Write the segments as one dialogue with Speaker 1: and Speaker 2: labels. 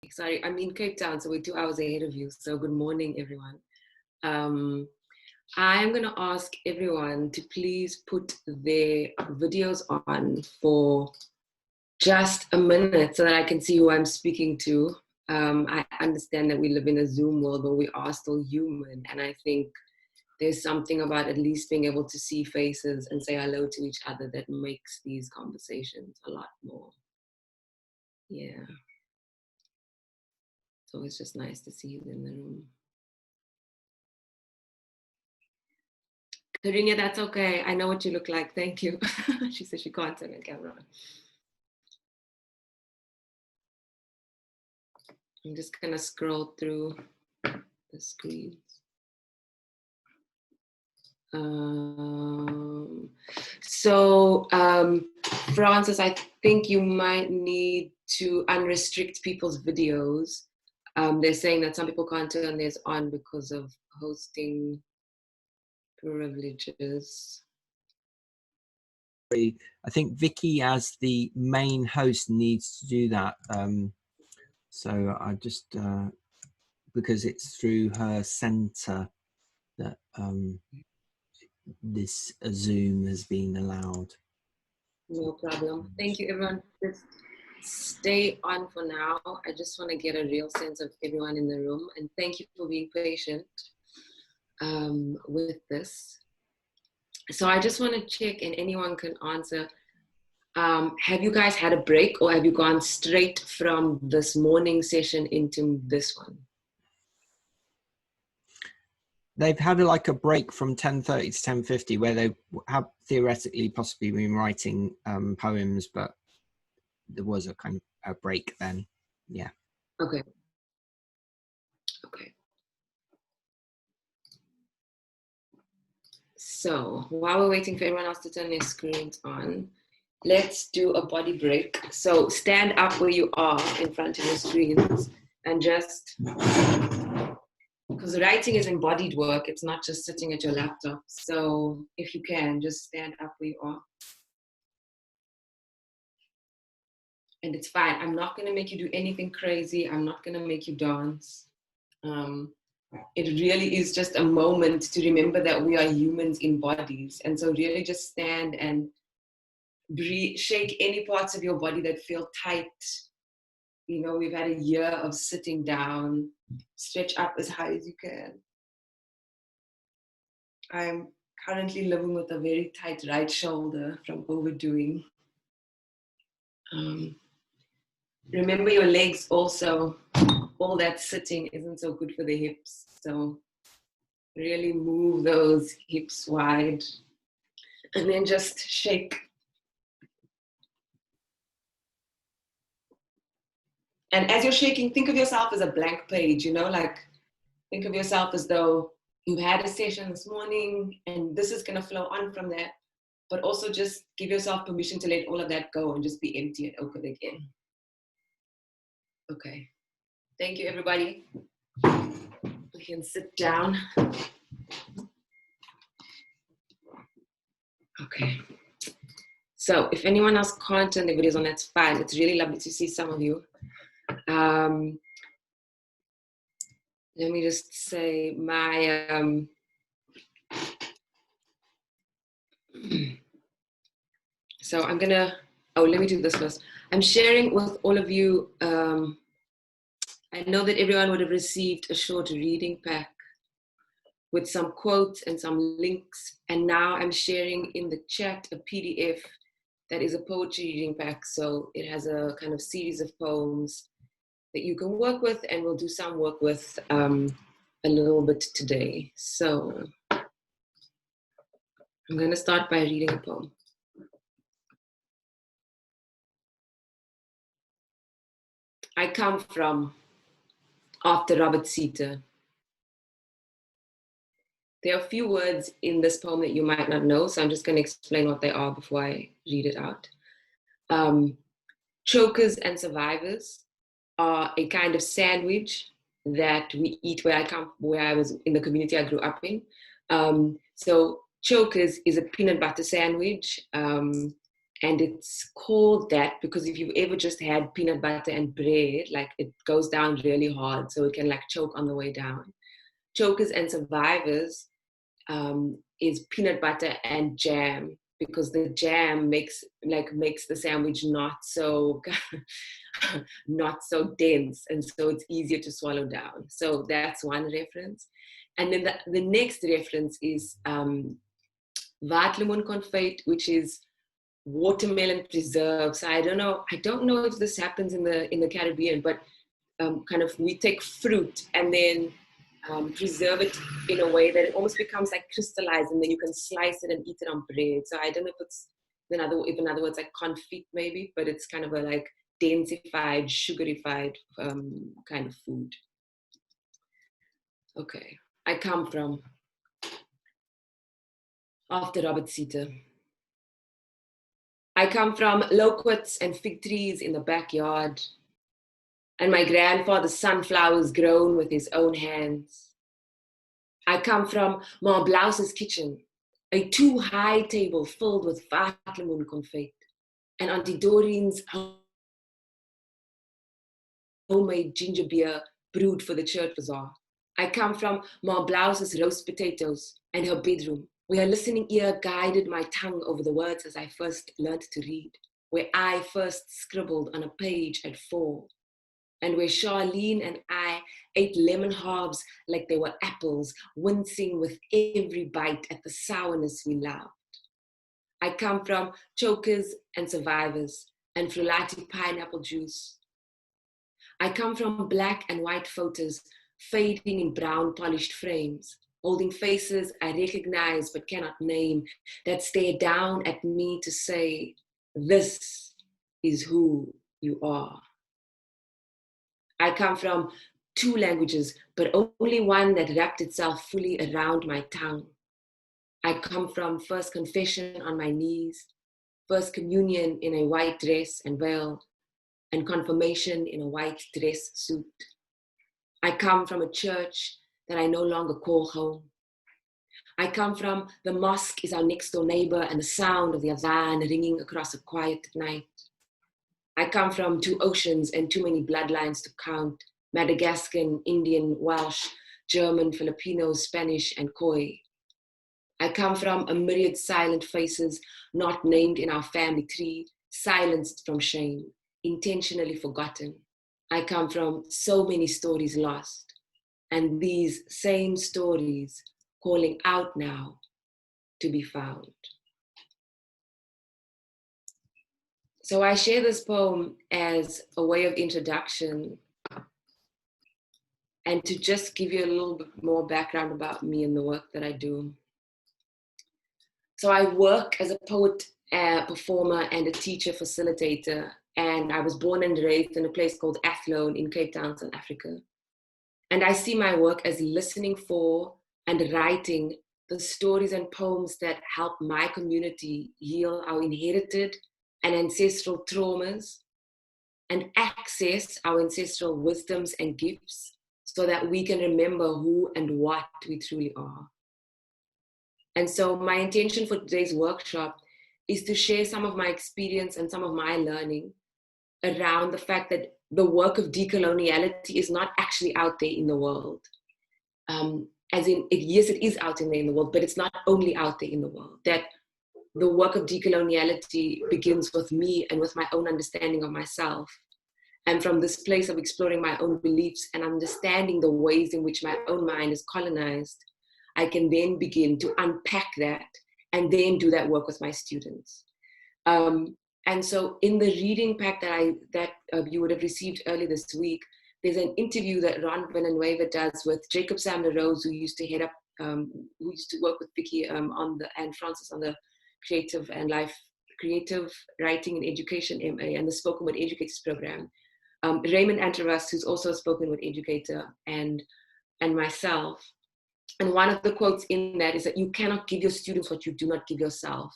Speaker 1: Sorry, I'm in Cape Town, so we're 2 hours ahead of you. So good morning, everyone. I'm going to ask everyone to please put their videos on for just a minute so that I can see who I'm speaking to. I understand that we live in a Zoom world, but we are still human. And I think there's something about at least being able to see faces and say hello to each other that makes these conversations a lot more. Yeah. It's always just nice to see you in the room. Karina, that's okay. I know what you look like. Thank you. She said she can't turn the camera on. I'm just gonna scroll through the screens. Francis, I think you might need to unrestrict people's videos. They're saying that some people can't turn theirs on because of hosting privileges.
Speaker 2: I think Vicky, as the main host, needs to do that. So I just, because it's through her center that this Zoom has been allowed.
Speaker 1: No problem. Thank you, everyone. Just stay on for now. I just want to get a real sense of everyone in the room. And thank you for being patient with this. So I just want to check, and anyone can answer. Have you guys had a break, or have you gone straight from this morning session into this one?
Speaker 2: They've had like a break from 10:30 to 10:50 where they have theoretically possibly been writing poems, but there was a kind of a break then. Yeah.
Speaker 1: Okay. Okay. So while we're waiting for everyone else to turn their screens on, let's do a body break. So stand up where you are in front of your screens and just, because writing is embodied work, it's not just sitting at your laptop. So if you can, just stand up where you are. And it's fine. I'm not going to make you do anything crazy. I'm not going to make you dance. It really is just a moment to remember that we are humans in bodies. And so really just stand and breathe, shake any parts of your body that feel tight. You know, we've had a year of sitting down. Stretch up as high as you can. I'm currently living with a very tight right shoulder from overdoing. Remember your legs also. All that sitting isn't so good for the hips. So really move those hips wide and then just shake. And as you're shaking, think of yourself as a blank page, you know, like think of yourself as though you've had a session this morning and this is going to flow on from that. But also just give yourself permission to let all of that go and just be empty and open again. Okay. Thank you, everybody. We can sit down. Okay. So if anyone else can't turn the videos on, that's fine. It's really lovely to see some of you. Let me just say my, so I'm gonna, let me do this first. I'm sharing with all of you, I know that everyone would have received a short reading pack with some quotes and some links. And now I'm sharing in the chat a PDF that is a poetry reading pack. So it has a kind of series of poems that you can work with, and we'll do some work with a little bit today. So I'm gonna start by reading a poem. I come from, after Robert Sita. There are a few words in this poem that you might not know, so I'm just going to explain what they are before I read it out. Chokers and survivors are a kind of sandwich that we eat where I was in the community I grew up in. So chokers is a peanut butter sandwich, and And it's called that because if you've ever just had peanut butter and bread, like it goes down really hard, so it can like choke on the way down. Chokers and survivors is peanut butter and jam, because the jam makes the sandwich not so not so dense, and so it's easier to swallow down. So that's one reference. And then the next reference is waterlemoenkonfyt, which is watermelon preserve. So I don't know if this happens in the Caribbean, but kind of we take fruit and then preserve it in a way that it almost becomes like crystallized, and then you can slice it and eat it on bread. So I don't know if it's in other words like confit maybe, but it's kind of a like densified, sugarified kind of food. Okay, I come from, after Robert Sita. I come from loquats and fig trees in the backyard, and my grandfather's sunflowers grown with his own hands. I come from Ma Blouse's kitchen, a too-high table filled with waterlemoenkonfyt, and Auntie Doreen's homemade ginger beer brewed for the church bazaar. I come from Ma Blouse's roast potatoes and her bedroom, where her listening ear guided my tongue over the words as I first learned to read, where I first scribbled on a page at 4, and where Charlene and I ate lemon halves like they were apples, wincing with every bite at the sourness we loved. I come from chokers and survivors and frullati pineapple juice. I come from black and white photos fading in brown polished frames, holding faces I recognize but cannot name, that stare down at me to say, this is who you are. I come from 2 languages, but only one that wrapped itself fully around my tongue. I come from first confession on my knees, first communion in a white dress and veil, and confirmation in a white dress suit. I come from a church that I no longer call home. I come from the mosque is our next door neighbor and the sound of the adhan ringing across a quiet night. I come from 2 oceans and too many bloodlines to count: Madagascan, Indian, Welsh, German, Filipino, Spanish, and Khoi. I come from a myriad silent faces not named in our family tree, silenced from shame, intentionally forgotten. I come from so many stories lost, and these same stories calling out now to be found. So I share this poem as a way of introduction and to just give you a little bit more background about me and the work that I do. So I work as a poet, performer, and a teacher facilitator, and I was born and raised in a place called Athlone in Cape Town, South Africa. And I see my work as listening for and writing the stories and poems that help my community heal our inherited and ancestral traumas and access our ancestral wisdoms and gifts so that we can remember who and what we truly are. And so my intention for today's workshop is to share some of my experience and some of my learning around the fact that the work of decoloniality is not actually out there in the world. As in, yes, it is out there in the world, but it's not only out there in the world. That the work of decoloniality begins with me and with my own understanding of myself. And from this place of exploring my own beliefs and understanding the ways in which my own mind is colonized, I can then begin to unpack that and then do that work with my students. And so in the reading pack that you would have received earlier this week, there's an interview that Ron Villanueva does with Jacob Sam-LaRose, who used to head up, who used to work with Vicky and Francis on the creative writing and education MA and the spoken word educators program. Raymond Antaras, who's also a spoken word educator, and myself. And one of the quotes in that is that you cannot give your students what you do not give yourself.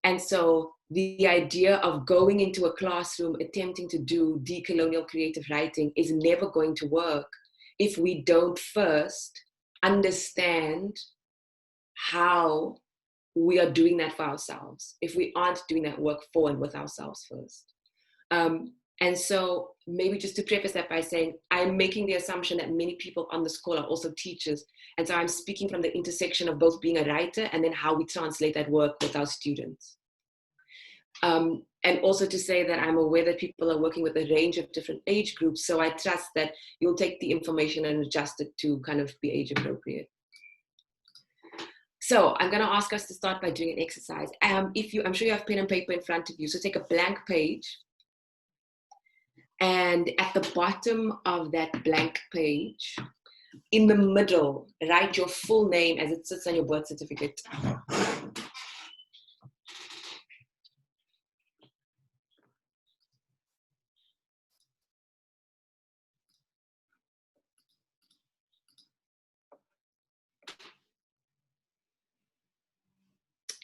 Speaker 1: And so the idea of going into a classroom attempting to do decolonial creative writing is never going to work if we don't first understand how we are doing that for ourselves, if we aren't doing that work for and with ourselves first. And so maybe just to preface that by saying, I'm making the assumption that many people on this call are also teachers. And so I'm speaking from the intersection of both being a writer and then how we translate that work with our students. And also to say that I'm aware that people are working with a range of different age groups. So I trust that you'll take the information and adjust it to kind of be age appropriate. So I'm going to ask us to start by doing an exercise. I'm sure you have pen and paper in front of you. So take a blank page. And at the bottom of that blank page, in the middle, write your full name as it sits on your birth certificate.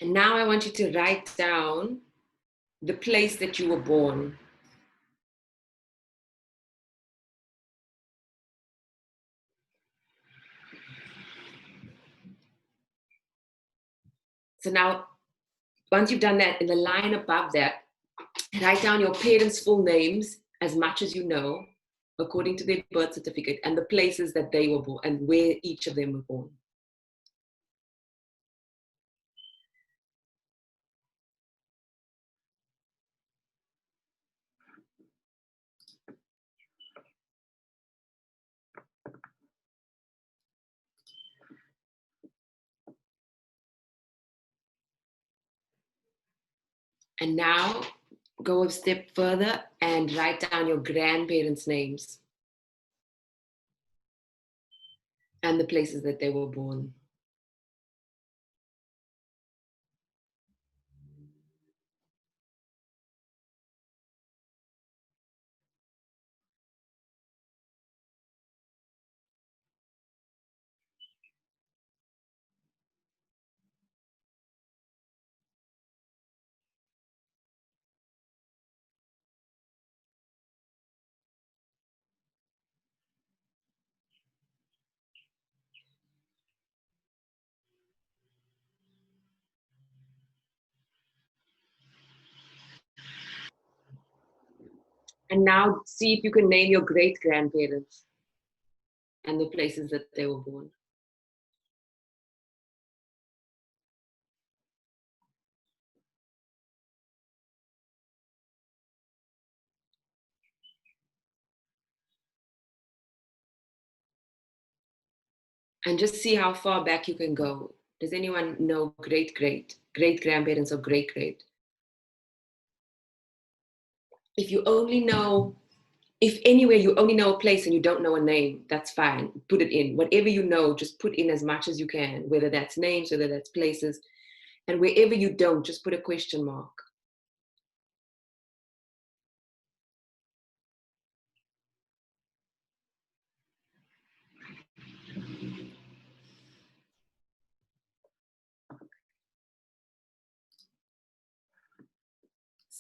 Speaker 1: And now I want you to write down the place that you were born. So now, once you've done that, in the line above that, write down your parents' full names as much as you know, according to their birth certificate, and the places that they were born and where each of them were born. And now go a step further and write down your grandparents' names and the places that they were born. And now see if you can name your great-grandparents and the places that they were born. And just see how far back you can go. Does anyone know great-grandparents or great-great? If you only know, if anywhere you only know a place and you don't know a name, that's fine. Put it in. Whatever you know, just put in as much as you can, whether that's names, whether that's places. And wherever you don't, just put a question mark.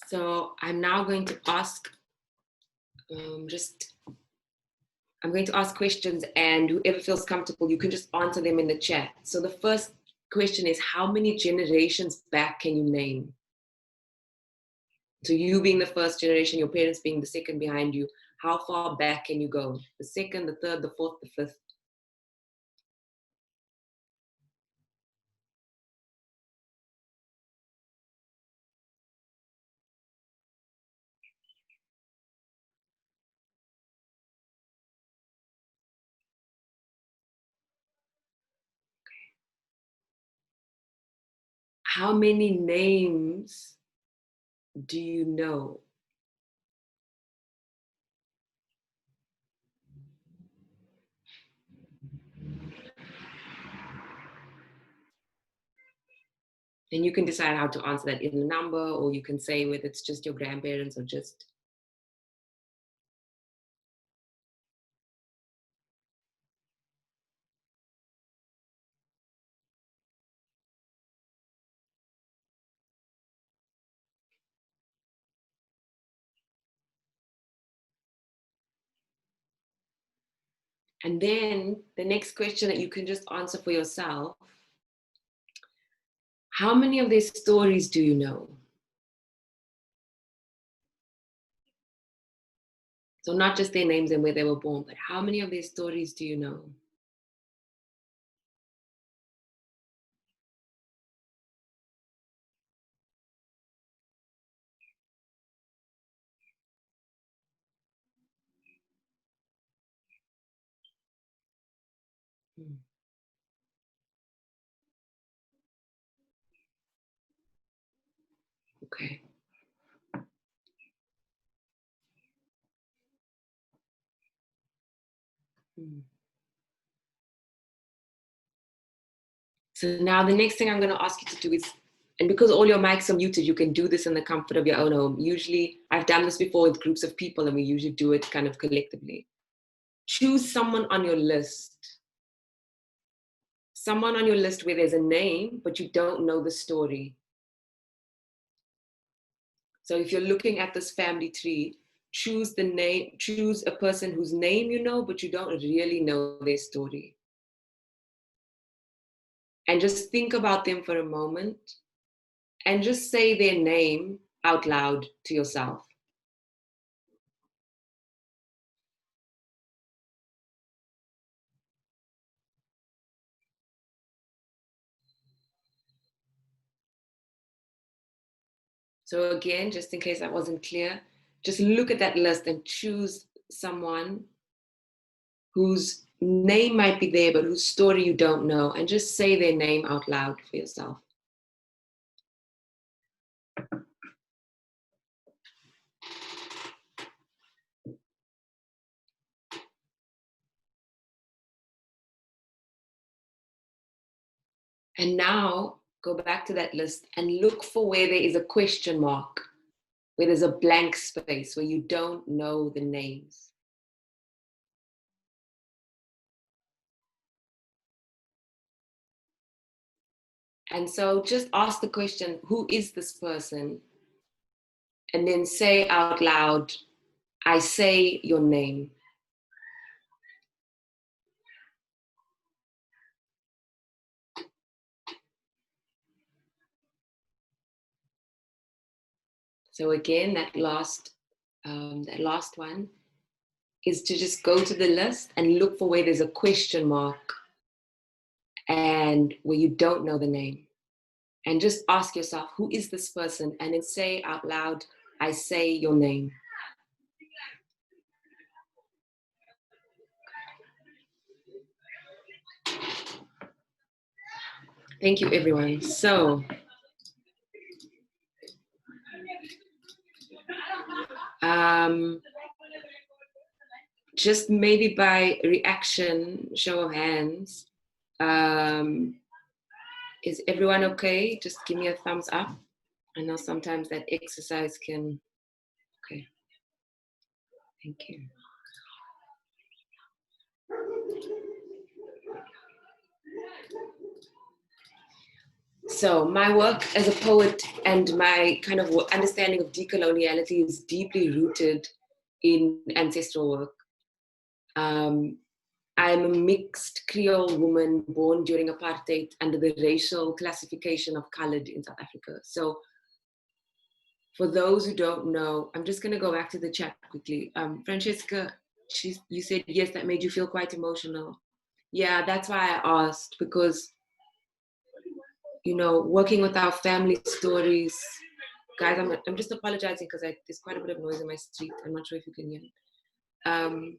Speaker 1: So I'm now going to ask, I'm going to ask questions, and whoever feels comfortable, you can just answer them in the chat. So the first question is, how many generations back can you name? So you being the first generation, your parents being the second behind you, how far back can you go? The second, the third, the fourth, the fifth? How many names do you know? And you can decide how to answer that in a number, or you can say whether it's just your grandparents or just. And then the next question that you can just answer for yourself, How many of their stories do you know? So not just their names and where they were born, but how many of their stories do you know? Hmm. Okay. Hmm. So now the next thing I'm going to ask you to do is, and because all your mics are muted, you can do this in the comfort of your own home. Usually, I've done this before with groups of people, and we usually do it kind of collectively. Choose someone on your list. Someone on your list where there's a name, but you don't know the story. So if you're looking at this family tree, choose the name, choose a person whose name you know, but you don't really know their story. And just think about them for a moment and just say their name out loud to yourself. So again, just in case that wasn't clear, just look at that list and choose someone whose name might be there, but whose story you don't know, and just say their name out loud for yourself. And now go back to that list and look for where there is a question mark, where there's a blank space, where you don't know the names. And so just ask the question, who is this person? And then say out loud, I say your name. So again, that last one is to just go to the list and look for where there's a question mark and where you don't know the name. And just ask yourself, who is this person? And then say out loud, I say your name. Thank you, everyone. So, just maybe by reaction, show of hands, is everyone okay? Just give me a thumbs up. I know sometimes that exercise can, okay. Thank you. So my work as a poet and my kind of understanding of decoloniality is deeply rooted in ancestral work. I'm a mixed Creole woman born during apartheid under the racial classification of colored in South Africa. So for those who don't know, I'm just gonna go back to the chat quickly. Francesca, you said, yes, that made you feel quite emotional. Yeah, that's why I asked, because, you know, working with our family stories, guys, I'm just apologizing because there's quite a bit of noise in my street. I'm not sure if you can hear it.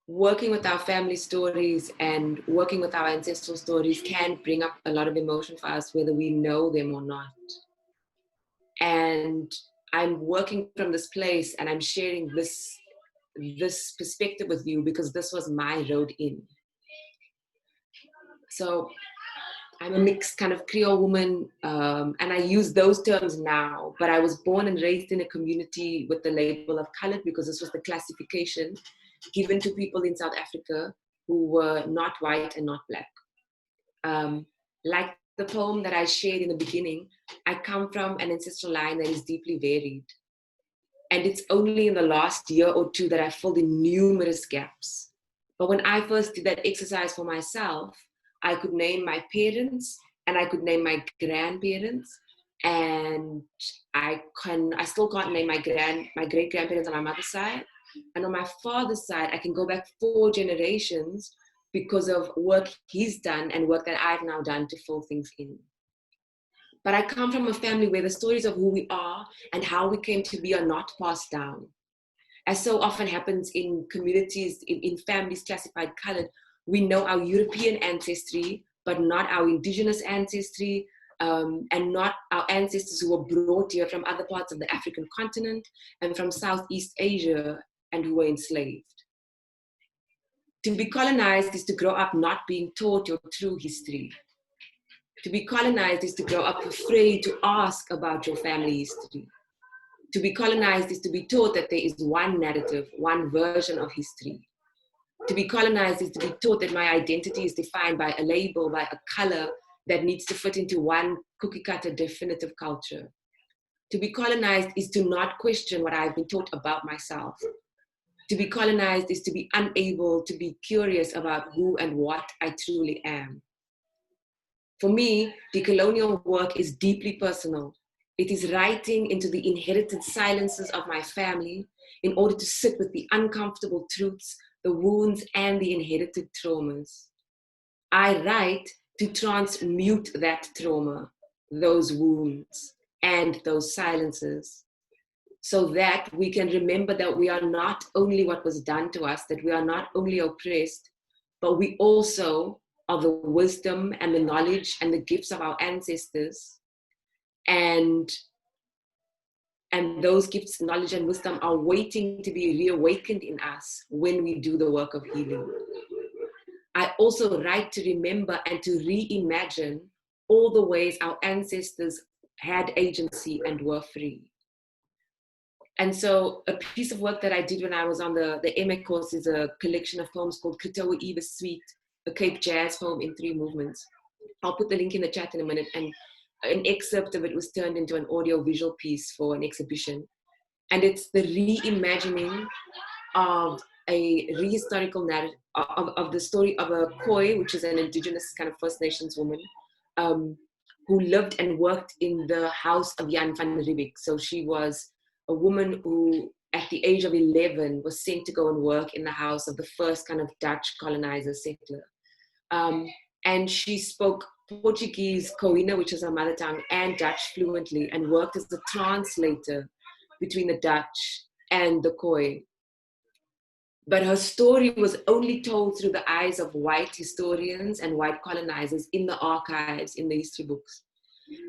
Speaker 1: Working with our family stories and working with our ancestral stories can bring up a lot of emotion for us, whether we know them or not. And I'm working from this place and I'm sharing this perspective with you because this was my road in. So I'm a mixed kind of Creole woman, and I use those terms now, but I was born and raised in a community with the label of colored because this was the classification given to people in South Africa who were not white and not black. Like the poem that I shared in the beginning, I come from an ancestral line that is deeply varied. And it's only in the last year or two that I filled in numerous gaps. But when I first did that exercise for myself, I could name my parents and I could name my grandparents, and I still can't name my great grandparents on my mother's side. And on my father's side, I can go back 4 generations because of work he's done and work that I've now done to fill things in. But I come from a family where the stories of who we are and how we came to be are not passed down. As so often happens in communities, in families classified colored, we know our European ancestry, but not our indigenous ancestry, and not our ancestors who were brought here from other parts of the African continent and from Southeast Asia and who were enslaved. To be colonized is to grow up not being taught your true history. To be colonized is to grow up afraid to ask about your family history. To be colonized is to be taught that there is one narrative, one version of history. To be colonized is to be taught that my identity is defined by a label, by a color that needs to fit into one cookie cutter definitive culture. To be colonized is to not question what I've been taught about myself. To be colonized is to be unable to be curious about who and what I truly am. For me, decolonial work is deeply personal. It is writing into the inherited silences of my family in order to sit with the uncomfortable truths, the wounds, and the inherited traumas. I write to transmute that trauma, those wounds, and those silences, so that we can remember that we are not only what was done to us, that we are not only oppressed, but we also are the wisdom and the knowledge and the gifts of our ancestors. And those gifts, knowledge, and wisdom are waiting to be reawakened in us when we do the work of healing. I also write to remember and to reimagine all the ways our ancestors had agency and were free. And so a piece of work that I did when I was on the MA course is a collection of poems called Kritoa Eva Suite, a Cape Jazz poem in 3 movements. I'll put the link in the chat in a minute, and an excerpt of it was turned into an audio-visual piece for an exhibition. And it's the reimagining of a rehistorical narrative of the story of a Khoi, which is an indigenous kind of First Nations woman, who lived and worked in the house of Jan van Riebeeck. So she was a woman who, at the age of 11, was sent to go and work in the house of the first kind of Dutch colonizer settler. And she spoke Portuguese, Khoina, which is her mother tongue, and Dutch fluently, and worked as a translator between the Dutch and the Khoi. But her story was only told through the eyes of white historians and white colonizers in the archives, in the history books.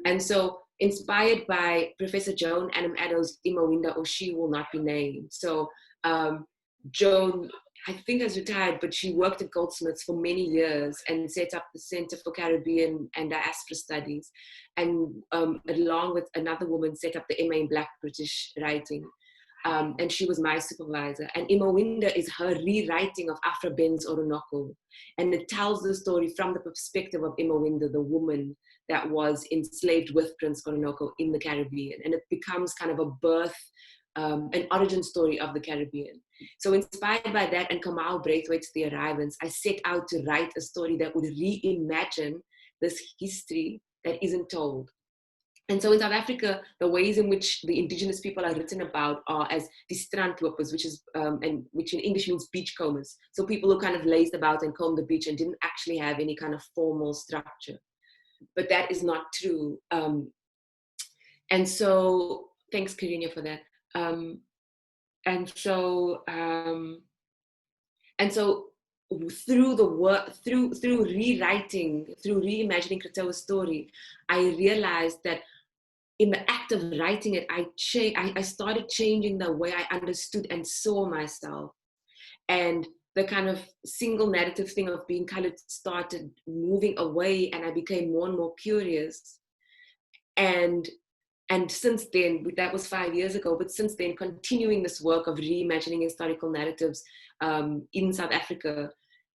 Speaker 1: And so, inspired by Professor Joan Adam Addo's Imawinda, or She Will Not Be Named. So Joan, I think, has retired, but she worked at Goldsmiths for many years and set up the Center for Caribbean and Diaspora Studies, and along with another woman set up the MA in Black British Writing. And she was my supervisor. And Imawinda is her rewriting of Afra Ben's Orinoco. And it tells the story from the perspective of Imawinda, the woman that was enslaved with Prince Orinoco in the Caribbean. And it becomes kind of a birth, an origin story of the Caribbean. So inspired by that and Kamal Braithwaite's The Arrivants, I set out to write a story that would reimagine this history that isn't told. And so in South Africa, the ways in which the indigenous people are written about are as die strandlopers, which is, and which in English means beachcombers. So people who kind of lazed about and combed the beach and didn't actually have any kind of formal structure. But that is not true. And so, thanks Karina for that. And so through the work, through rewriting, through reimagining Kritoa's story, I realized that in the act of writing it, I started changing the way I understood and saw myself. And the kind of single narrative thing of being colored started moving away, and I became more and more curious. And since then, that was 5 years ago, but since then, continuing this work of reimagining historical narratives in South Africa,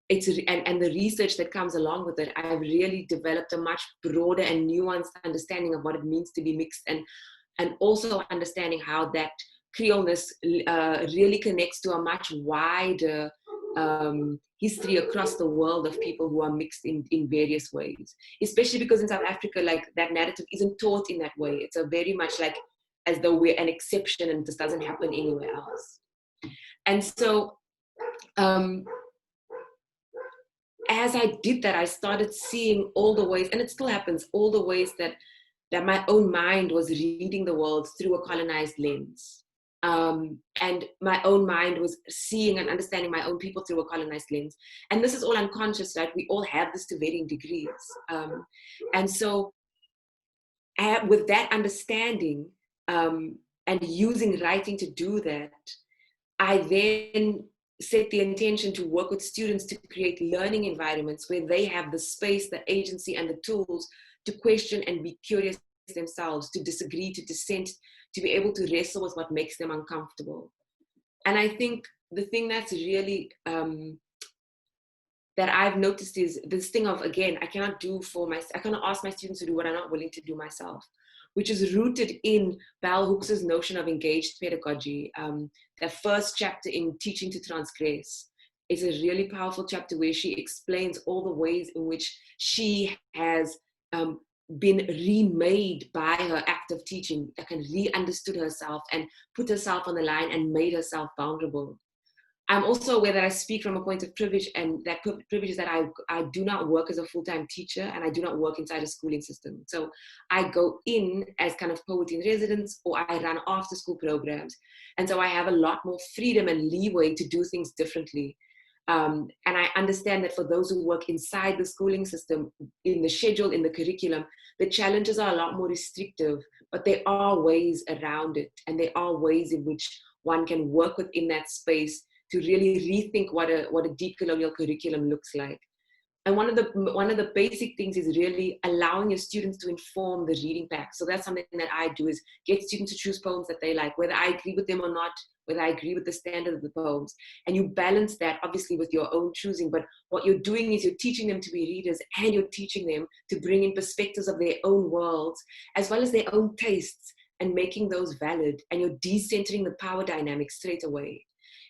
Speaker 1: and the research that comes along with it, I've really developed a much broader and nuanced understanding of what it means to be mixed, and also understanding how that Creoleness really connects to a much wider history across the world of people who are mixed in various ways, especially because in South Africa, like, that narrative isn't taught in that way. It's a very much like as though we're an exception and this doesn't happen anywhere else. And so as I did that, I started seeing all the ways, and it still happens, all the ways that my own mind was reading the world through a colonized lens. And my own mind was seeing and understanding my own people through a colonized lens. And this is all unconscious, right? We all have this to varying degrees. And so with that understanding and using writing to do that, I then set the intention to work with students to create learning environments where they have the space, the agency, and the tools to question and be curious themselves, to disagree, to dissent, to be able to wrestle with what makes them uncomfortable. And I think the thing that's really that I've noticed is this thing of, again, I cannot ask my students to do what I'm not willing to do myself, which is rooted in Bell Hooks's notion of engaged pedagogy. The first chapter in Teaching to Transgress is a really powerful chapter where she explains all the ways in which she has been remade by her act of teaching, that can re-understood herself and put herself on the line and made herself vulnerable. I'm also aware that I speak from a point of privilege, and that privilege is that I do not work as a full-time teacher, and I do not work inside a schooling system. So I go in as kind of poet in residence, or I run after school programs. And so I have a lot more freedom and leeway to do things differently. And I understand that for those who work inside the schooling system, in the schedule, in the curriculum, the challenges are a lot more restrictive, but there are ways around it. And there are ways in which one can work within that space to really rethink what a decolonial curriculum looks like. And one of the basic things is really allowing your students to inform the reading pack. So that's something that I do, is get students to choose poems that they like, whether I agree with them or not, whether I agree with the standard of the poems. And you balance that obviously with your own choosing, but what you're doing is you're teaching them to be readers, and you're teaching them to bring in perspectives of their own worlds, as well as their own tastes, and making those valid. And you're decentering the power dynamics straight away.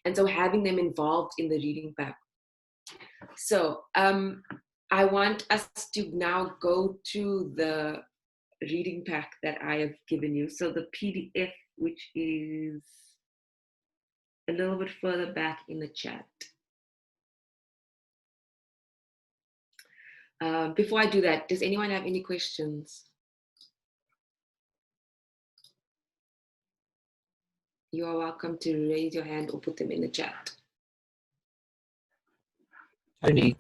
Speaker 1: And so having them involved in the reading pack. So I want us to now go to the reading pack that I have given you. So the PDF, which is a little bit further back in the chat. Before I do that, does anyone have any questions? You are welcome to raise your hand or put them in the chat.
Speaker 2: Toni,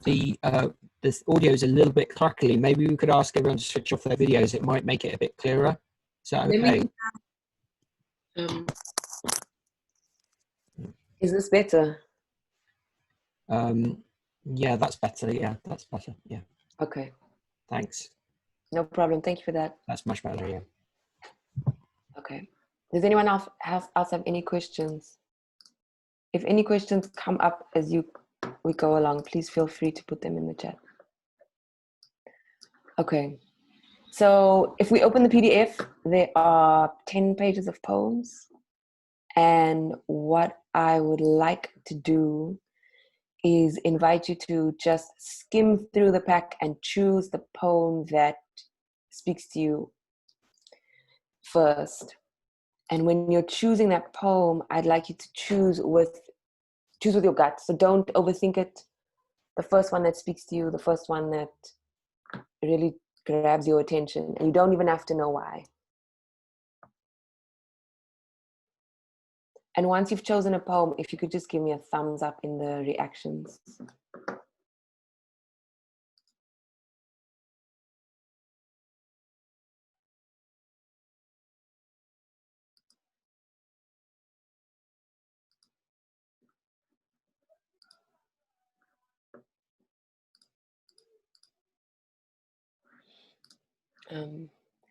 Speaker 2: this audio is a little bit crackly. Maybe we could ask everyone to switch off their videos. It might make it a bit clearer. Is that okay?
Speaker 1: Is this better?
Speaker 2: Yeah, that's better. Yeah, that's better. Yeah.
Speaker 1: Okay.
Speaker 2: Thanks.
Speaker 1: No problem. Thank you for that.
Speaker 2: That's much better. Yeah.
Speaker 1: Okay. Does anyone else have any questions? If any questions come up as we go along, please feel free to put them in the chat. Okay. So if we open the PDF, there are 10 pages of poems. And what I would like to do is invite you to just skim through the pack and choose the poem that speaks to you first. And when you're choosing that poem, I'd like you to choose with your gut. So don't overthink it. The first one that speaks to you, the first one that really grabs your attention. And you don't even have to know why. And once you've chosen a poem, if you could just give me a thumbs up in the reactions.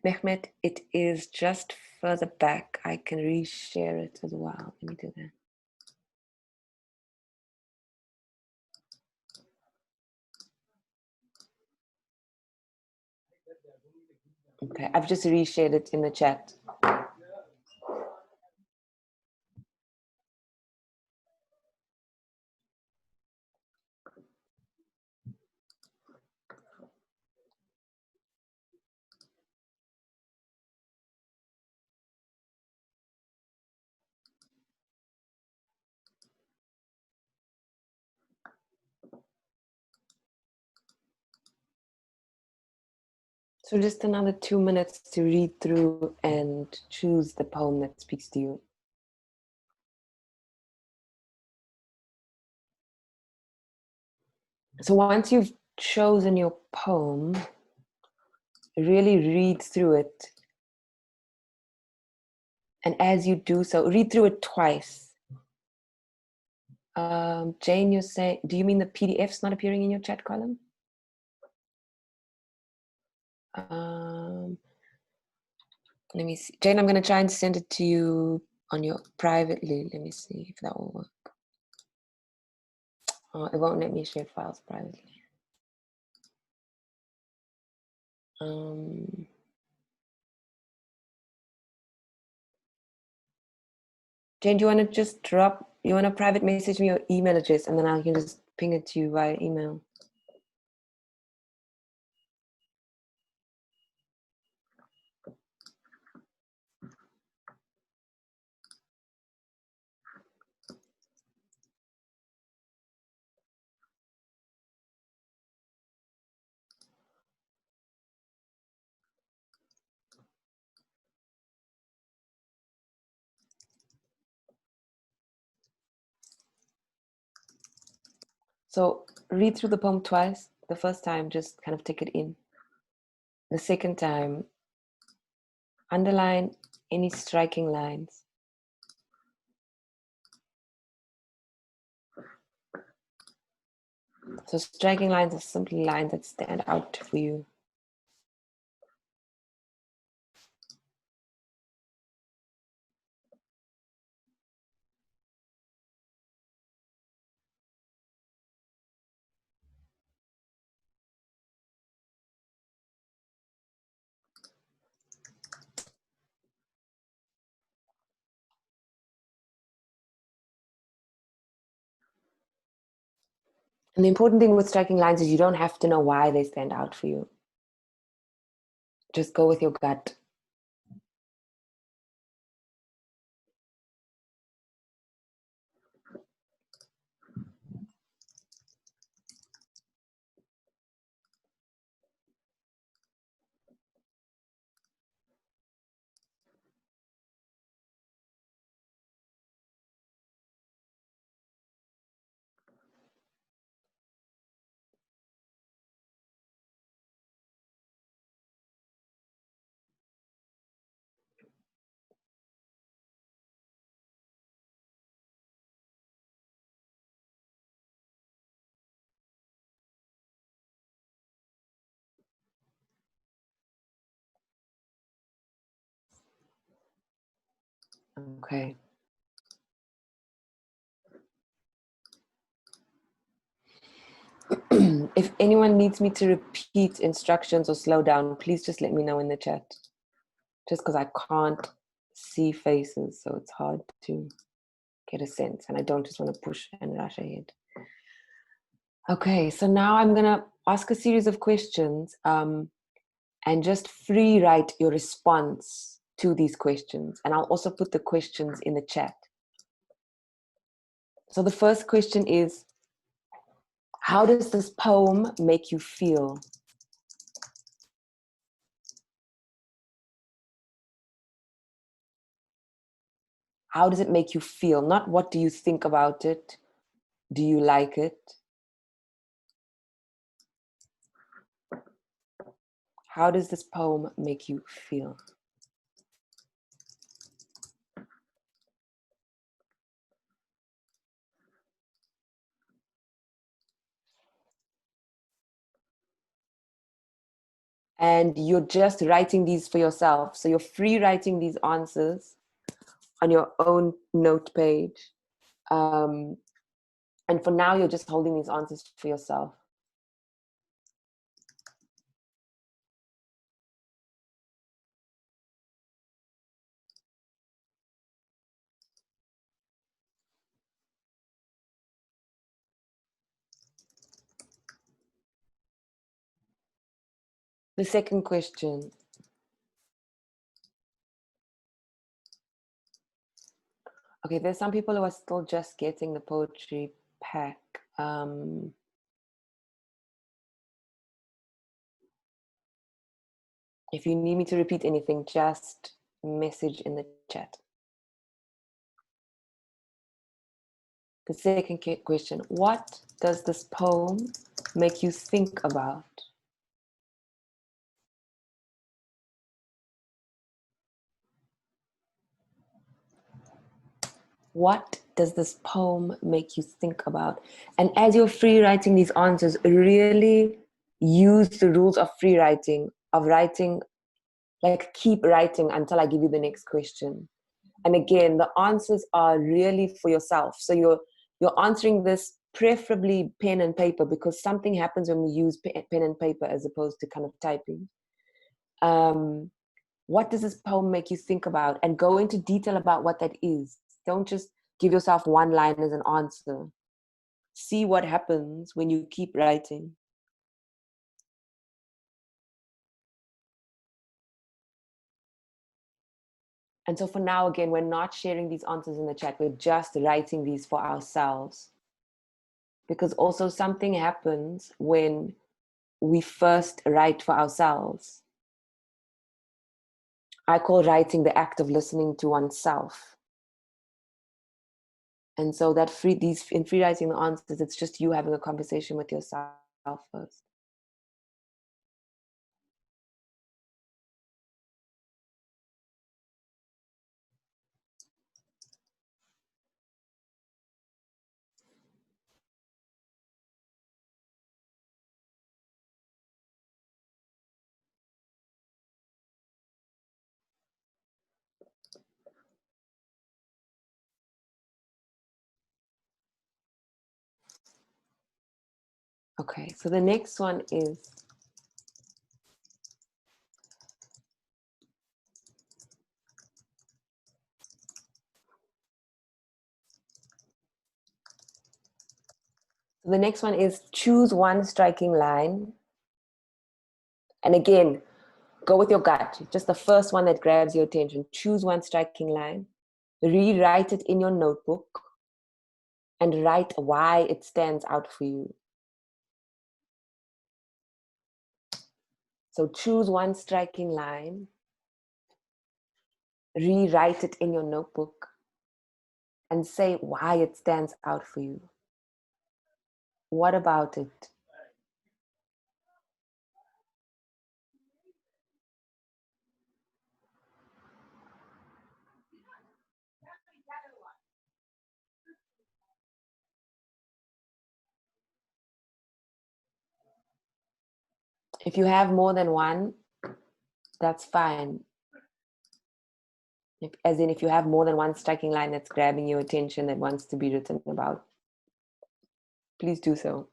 Speaker 1: Mehmet, it is just further back. I can reshare it as well. Let me do that. Okay, I've just reshared it in the chat. So just another 2 minutes to read through and choose the poem that speaks to you. So once you've chosen your poem, really read through it. And as you do so, read through it twice. Jane, you're saying, do you mean the PDF's not appearing in your chat column? Let me see. Jane, I'm going to try and send it to you on your privately. Let me see if that will work. Oh, it won't let me share files privately. Jane, do you want to just you want to private message me your email address and then I can just ping it to you via email? So read through the poem twice. The first time, just kind of take it in. The second time, underline any striking lines. So striking lines are simply lines that stand out for you. And the important thing with striking lines is you don't have to know why they stand out for you. Just go with your gut. Okay. If anyone needs me to repeat instructions or slow down, please just let me know in the chat. Just because I can't see faces, so it's hard to get a sense, and I don't just want to push and rush ahead. Okay, so now I'm gonna ask a series of questions and just free write your response to these questions. And I'll also put the questions in the chat. So the first question is, how does this poem make you feel? How does it make you feel? Not what do you think about it? Do you like it? How does this poem make you feel? And you're just writing these for yourself. So you're free writing these answers on your own note page. And for now, you're just holding these answers for yourself. The second question. Okay, there's some people who are still just getting the poetry pack. If you need me to repeat anything, just message in the chat. The second question, what does this poem make you think about? What does this poem make you think about? And as you're free writing these answers, really use the rules of free writing, of writing, like keep writing until I give you the next question. And again, the answers are really for yourself. So you're answering this preferably pen and paper, because something happens when we use pen and paper as opposed to kind of typing. What does this poem make you think about? And go into detail about what that is. Don't just give yourself one line as an answer. See what happens when you keep writing. And so for now, again, we're not sharing these answers in the chat. We're just writing these for ourselves. Because also something happens when we first write for ourselves. I call writing the act of listening to oneself. And so that in free writing the answers, it's just you having a conversation with yourself first. Okay, so the next one is, choose one striking line. And again, go with your gut, just the first one that grabs your attention. Choose one striking line, rewrite it in your notebook, and write why it stands out for you. So choose one striking line, rewrite it in your notebook, and say why it stands out for you. What about it? If you have more than one, that's fine. As in, if you have more than one striking line that's grabbing your attention that wants to be written about, please do so.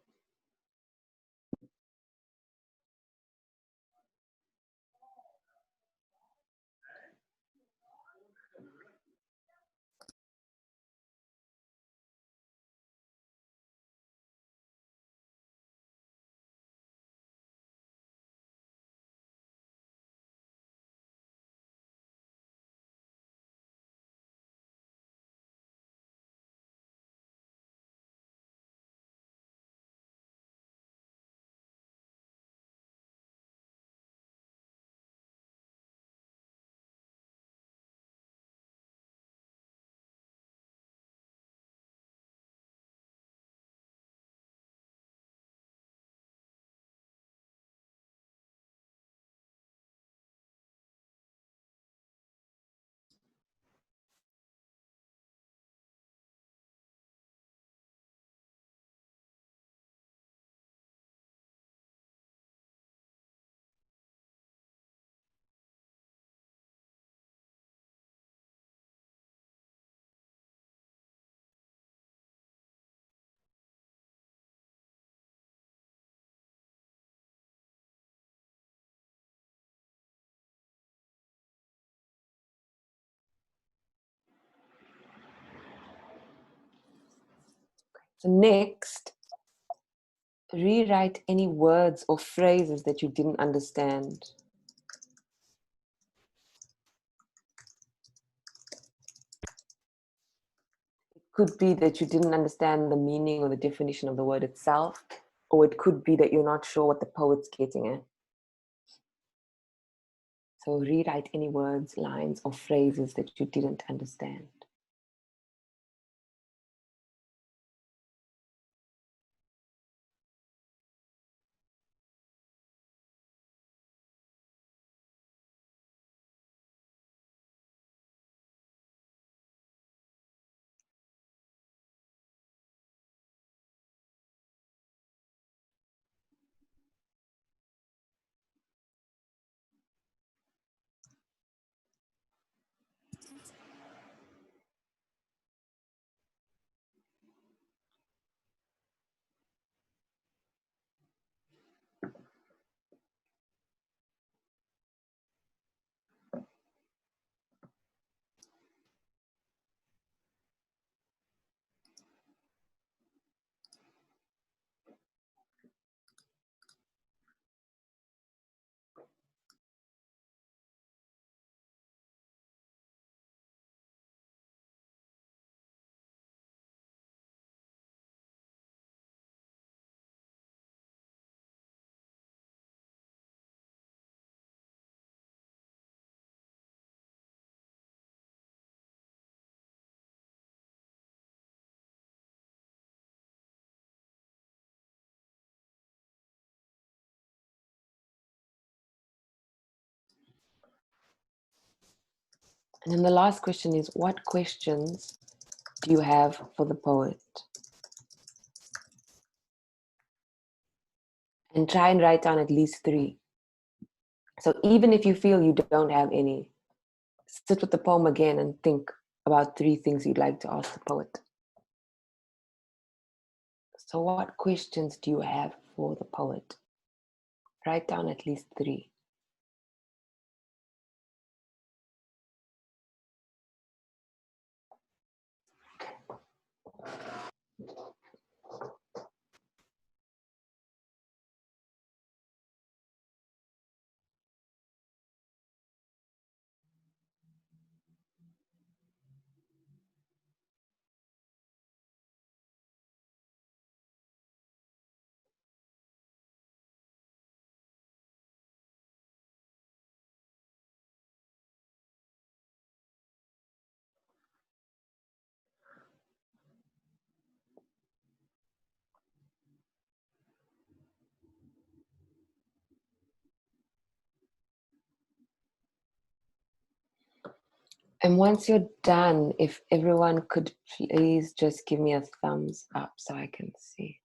Speaker 1: So next, rewrite any words or phrases that you didn't understand. It could be that you didn't understand the meaning or the definition of the word itself, or it could be that you're not sure what the poet's getting at. So rewrite any words, lines, or phrases that you didn't understand. And then the last question is, what questions do you have for the poet? And try and write down at least 3. So even if you feel you don't have any, sit with the poem again and think about 3 things you'd like to ask the poet. So what questions do you have for the poet? Write down at least 3. And once you're done, if everyone could please just give me a thumbs up so I can see.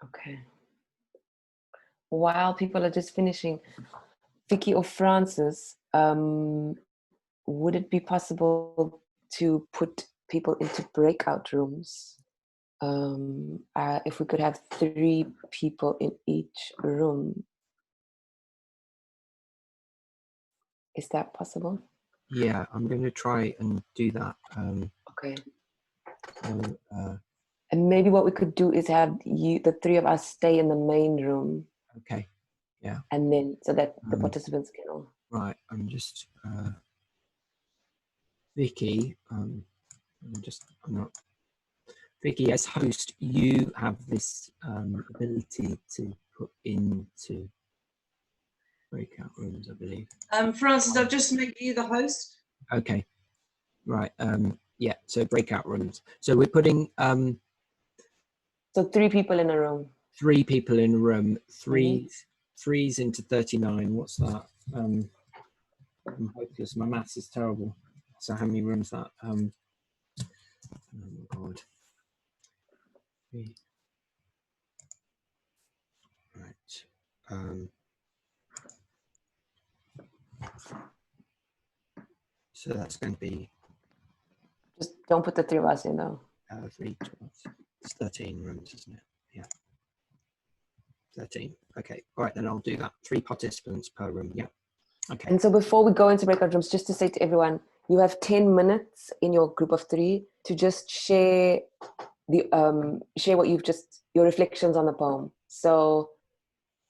Speaker 1: Okay. While people are just finishing, Vicky or Francis, would it be possible to put people into breakout rooms? If we could have 3 people in each room, is that possible?
Speaker 2: Yeah, I'm going to try and do that.
Speaker 1: Okay.
Speaker 2: So,
Speaker 1: And maybe what we could do is have the 3 of us, stay in the main room.
Speaker 2: okay. Yeah.
Speaker 1: And then so that the participants can all.
Speaker 2: Right. I'm just Vicky. I'm not. Vicky, as host, you have this ability to put into breakout rooms, I believe.
Speaker 3: Francis, I've just made you the host.
Speaker 2: Okay. Right. Yeah. So breakout rooms. So we're putting
Speaker 1: So 3 people in a room.
Speaker 2: 3 people in a room. Threes into 39. What's that? I'm hopeless. My maths is terrible. So how many rooms that? Oh my god. 3. Right. So that's going to be
Speaker 1: Just don't put the three of us in though.
Speaker 2: 3, 12, it's 13 rooms, isn't it? Yeah. 13. Okay. All right, then I'll do that. 3 participants per room. Yeah. Okay.
Speaker 1: And so before we go into breakout rooms, just to say to everyone, you have 10 minutes in your group of 3 to just share the share what you've just, your reflections on the poem. So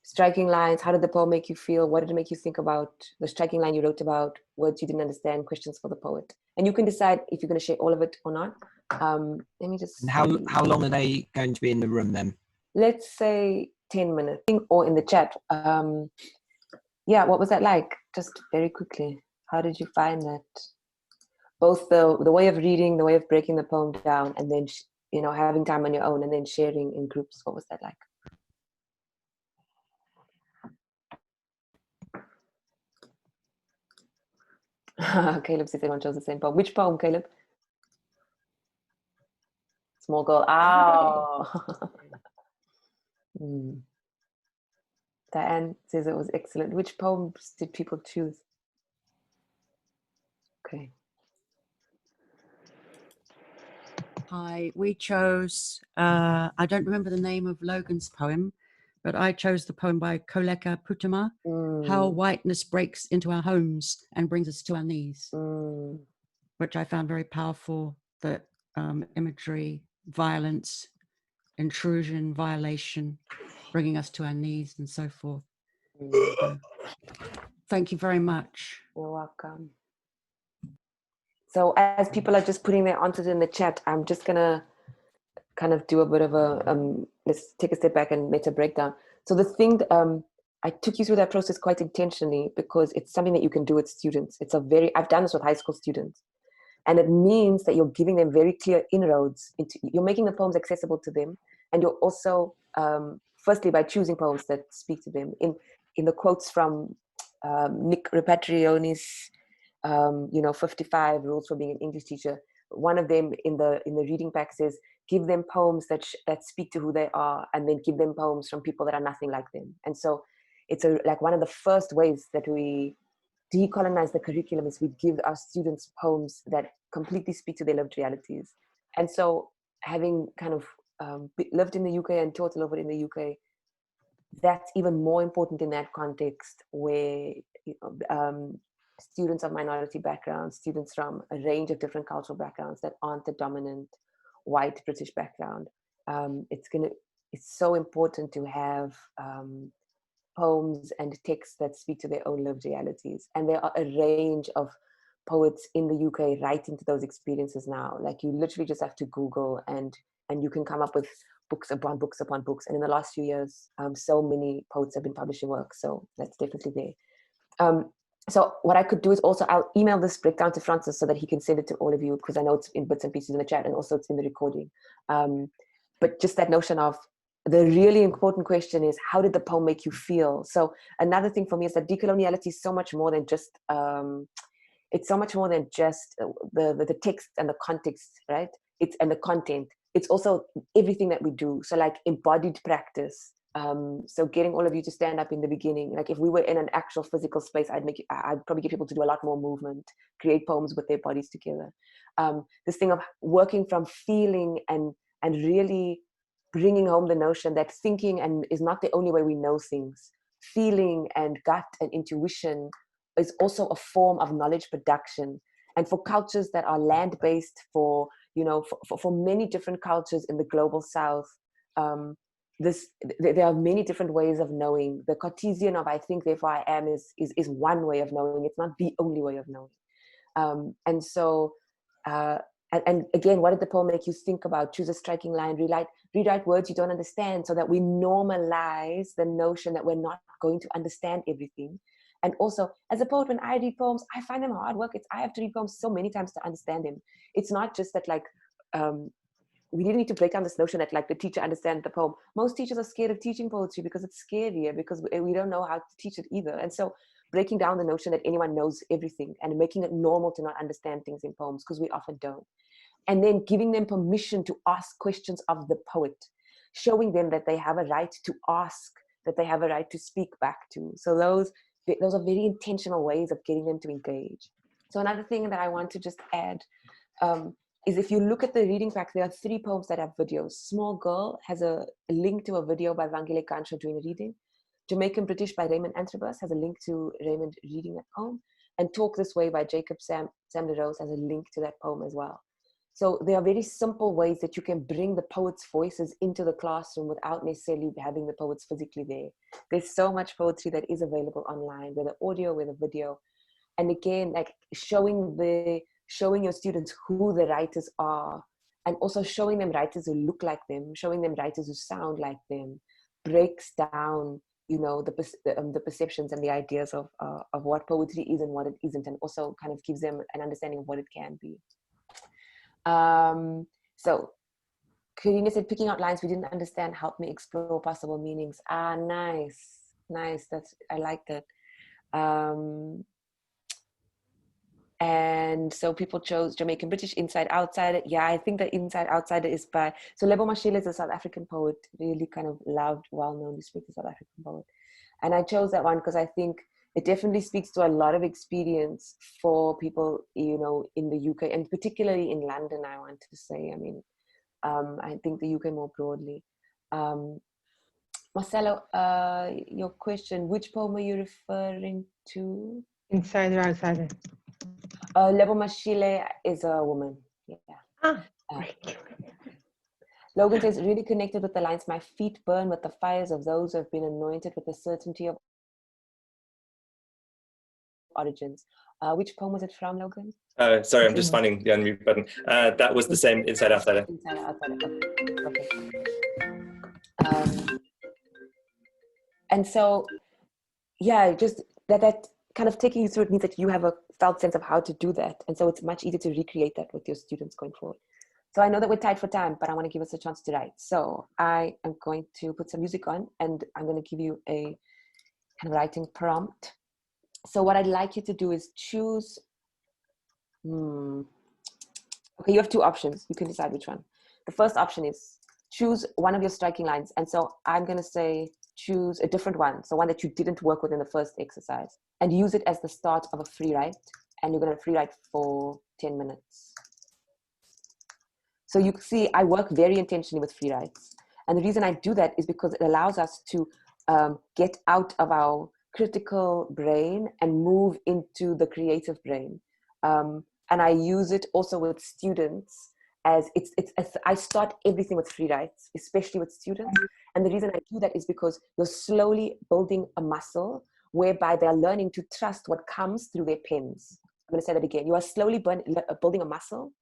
Speaker 1: striking lines, how did the poem make you feel? What did it make you think about? The striking line you wrote about, words you didn't understand, questions for the poet. And you can decide if you're going to share all of it or not. Let me just
Speaker 2: And how long are they going to be in the room then?
Speaker 1: Let's say 10 minutes, or in the chat. Yeah, what was that like? Just very quickly, how did you find that? Both the way of reading, the way of breaking the poem down, and then you know, having time on your own and then sharing in groups. What was that like? Caleb says everyone chose the same poem. Which poem, Caleb? Small girl. Oh. Diane says it was excellent. Which poems did people choose? Okay.
Speaker 4: Hi, we chose, I don't remember the name of Logan's poem, but I chose the poem by Koleka Putama, How Whiteness Breaks into Our Homes and Brings Us to Our Knees, which I found very powerful. The imagery, violence, intrusion, violation, bringing us to our knees and so forth. So, thank you very much.
Speaker 1: You're welcome. So as people are just putting their answers in the chat, I'm just gonna kind of do a bit of a, let's take a step back and meta breakdown. So the thing, I took you through that process quite intentionally because it's something that you can do with students. It's a very, I've done this with high school students. And it means that you're giving them very clear inroads into, you're making the poems accessible to them. And you're also, firstly, by choosing poems that speak to them. In the quotes from Nick Repatrioni's, 55 rules for being an English teacher. One of them in the reading pack says, give them poems that speak to who they are, and then give them poems from people that are nothing like them. And so it's like one of the first ways that we decolonize the curriculum is we give our students poems that completely speak to their lived realities. And so having kind of lived in the UK and taught a little bit in the UK, that's even more important in that context where students of minority backgrounds, students from a range of different cultural backgrounds that aren't the dominant white British background. It's so important to have poems and texts that speak to their own lived realities. And there are a range of poets in the UK writing to those experiences now. Like you literally just have to Google and you can come up with books upon books upon books. And in the last few years, so many poets have been publishing work. So that's definitely there. So what I could do is also, I'll email this breakdown to Francis so that he can send it to all of you, because I know it's in bits and pieces in the chat and also it's in the recording. But just that notion of the really important question is, how did the poem make you feel? So another thing for me is that decoloniality is so much more than just, it's so much more than just the text and the context, right? And the content. It's also everything that we do. So like embodied practice. So getting all of you to stand up in the beginning, like if we were in an actual physical space, I'd probably get people to do a lot more movement, create poems with their bodies together. This thing of working from feeling and really bringing home the notion that thinking is not the only way we know things. Feeling and gut and intuition is also a form of knowledge production. And for cultures that are land-based, for many different cultures in the global South, there are many different ways of knowing. The Cartesian of I think, therefore I am is one way of knowing. It's not the only way of knowing. And so, and again, what did the poem make you think about? Choose a striking line, rewrite words you don't understand, so that we normalize the notion that we're not going to understand everything. And also, as a poet, when I read poems, I find them hard work. I have to read poems so many times to understand them. It's not just that like, we really need to break down this notion that like the teacher understands the poem. Most teachers are scared of teaching poetry because it's scarier, because we don't know how to teach it either. And so breaking down the notion that anyone knows everything and making it normal to not understand things in poems, because we often don't. And then giving them permission to ask questions of the poet, showing them that they have a right to ask,
Speaker 5: that they have a right to speak back to. So those are very intentional ways of getting them to engage. So another thing that I want to just add is if you look at the reading pack, there are 3 poems that have videos. Small Girl has a link to a video by Vangile Kansha doing a reading. Jamaican British by Raymond Antrobus has a link to Raymond reading that poem. And Talk This Way by Jacob Sam LaRose has a link to that poem as well. So there are very simple ways that you can bring the poets' voices into the classroom without necessarily having the poets physically there. There's so much poetry that is available online, whether audio, whether video. And again, like showing your students who the writers are, and also showing them writers who look like them, showing them writers who sound like them, breaks down, the perceptions and the ideas of what poetry is and what it isn't, and also kind of gives them an understanding of what it can be. So Karina said, picking out lines we didn't understand helped me explore possible meanings. Ah, nice. I like that. And so people chose Jamaican British, Inside Outsider. Yeah, I think that Inside Outsider is by, so Lebo Mashile is a South African poet, really kind of loved, well-known, respected South African poet. And I chose that one because I think it definitely speaks to a lot of experience for people, in the UK, and particularly in London, I want to say. I mean, I think the UK more broadly. Marcelo, your question, which poem are you referring to?
Speaker 6: Inside or Outsider?
Speaker 5: Lebo Mashile is a woman. Yeah.
Speaker 6: Right.
Speaker 5: Logan says, really connected with the lines, my feet burn with the fires of those who have been anointed with the certainty of origins. Which poem was it from, Logan?
Speaker 7: Sorry, I'm just finding the unmute button. That was the same, Inside Outsider.
Speaker 5: Inside Outsider, okay. And so, yeah, just that kind of taking you through it means that you have a felt sense of how to do that. And so it's much easier to recreate that with your students going forward. So I know that we're tight for time, but I want to give us a chance to write. So I am going to put some music on, and I'm going to give you a kind of writing prompt. So what I'd like you to do is choose, okay, you have 2 options. You can decide which one. The first option is choose one of your striking lines. And so I'm going to say, choose a different one. So one that you didn't work with in the first exercise, and use it as the start of a free write. And you're going to free write for 10 minutes. So you can see I work very intentionally with free writes. And the reason I do that is because it allows us to get out of our critical brain and move into the creative brain. And I use it also with students as I start everything with free writes, especially with students. And the reason I do that is because you're slowly building a muscle whereby they're learning to trust what comes through their pens. I'm going to say that again. You are slowly building a muscle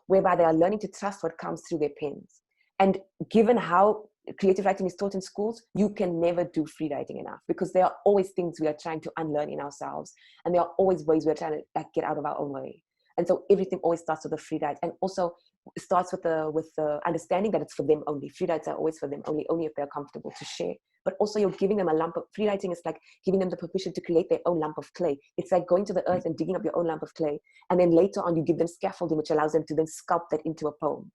Speaker 5: whereby they are learning to trust what comes through their pens. And given how creative writing is taught in schools, you can never do free writing enough, because there are always things we are trying to unlearn in ourselves. And there are always ways we're trying to get out of our own way. And so everything always starts with a free write, and also starts with the understanding that it's for them only. Free writes are always for them only if they're comfortable to share. But also you're giving them a lump of, free writing is like giving them the permission to create their own lump of clay. It's like going to the earth and digging up your own lump of clay. And then later on you give them scaffolding, which allows them to then sculpt that into a poem.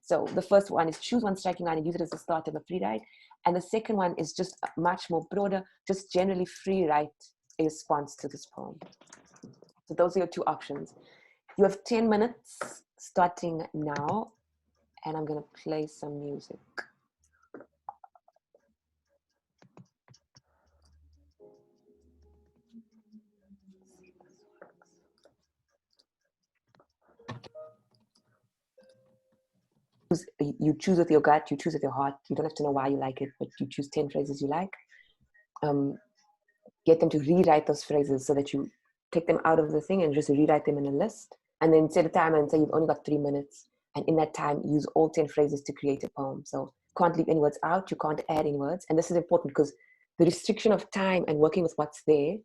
Speaker 5: So the first one is choose one striking line and use it as the start of a free write. And the second one is just much more broader, just generally free write a response to this poem. So those are your 2 options. You have 10 minutes starting now, and I'm going to play some music. You choose with your gut, you choose with your heart. You don't have to know why you like it, but you choose 10 phrases you like. Get them to rewrite those phrases so that you take them out of the thing and just rewrite them in a list. And then set a timer and say you've only got 3 minutes. And in that time, use all 10 phrases to create a poem. So can't leave any words out, you can't add any words. And this is important because the restriction of time and working with what's there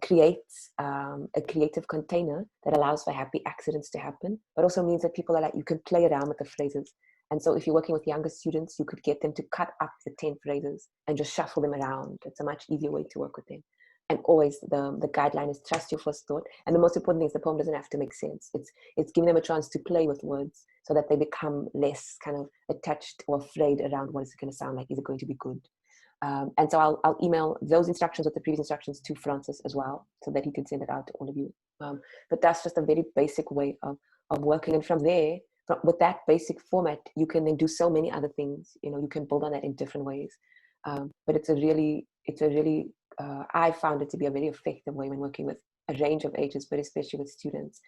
Speaker 5: creates a creative container that allows for happy accidents to happen, but also means that people are like, you can play around with the phrases. And so if you're working with younger students, you could get them to cut up the 10 phrases and just shuffle them around. It's a much easier way to work with them. And always the guideline is trust your first thought. And the most important thing is the poem doesn't have to make sense. It's giving them a chance to play with words so that they become less kind of attached or afraid around what is it going to sound like. Is it going to be good? And so I'll email those instructions with the previous instructions to Francis as well, so that he can send it out to all of you. But that's just a very basic way of working. And from there, with that basic format, you can then do so many other things. You know, you can build on that in different ways. But it's a really, I found it to be a very effective way when working with a range of ages, but especially with students,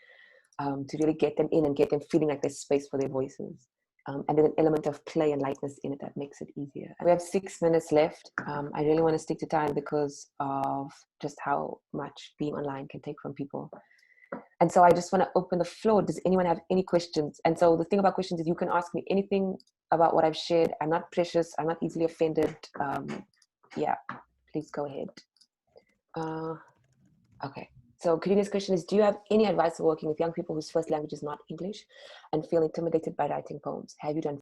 Speaker 5: to really get them in and get them feeling like there's space for their voices. And there's an element of play and lightness in it that makes it easier. We have 6 minutes left. I really want to stick to time because of just how much being online can take from people. And so I just want to open the floor. Does anyone have any questions? And so the thing about questions is you can ask me anything about what I've shared. I'm not precious. I'm not easily offended. Yeah, please go ahead. Okay. So Karina's question is, do you have any advice for working with young people whose first language is not English and feel intimidated by writing poems? Have you done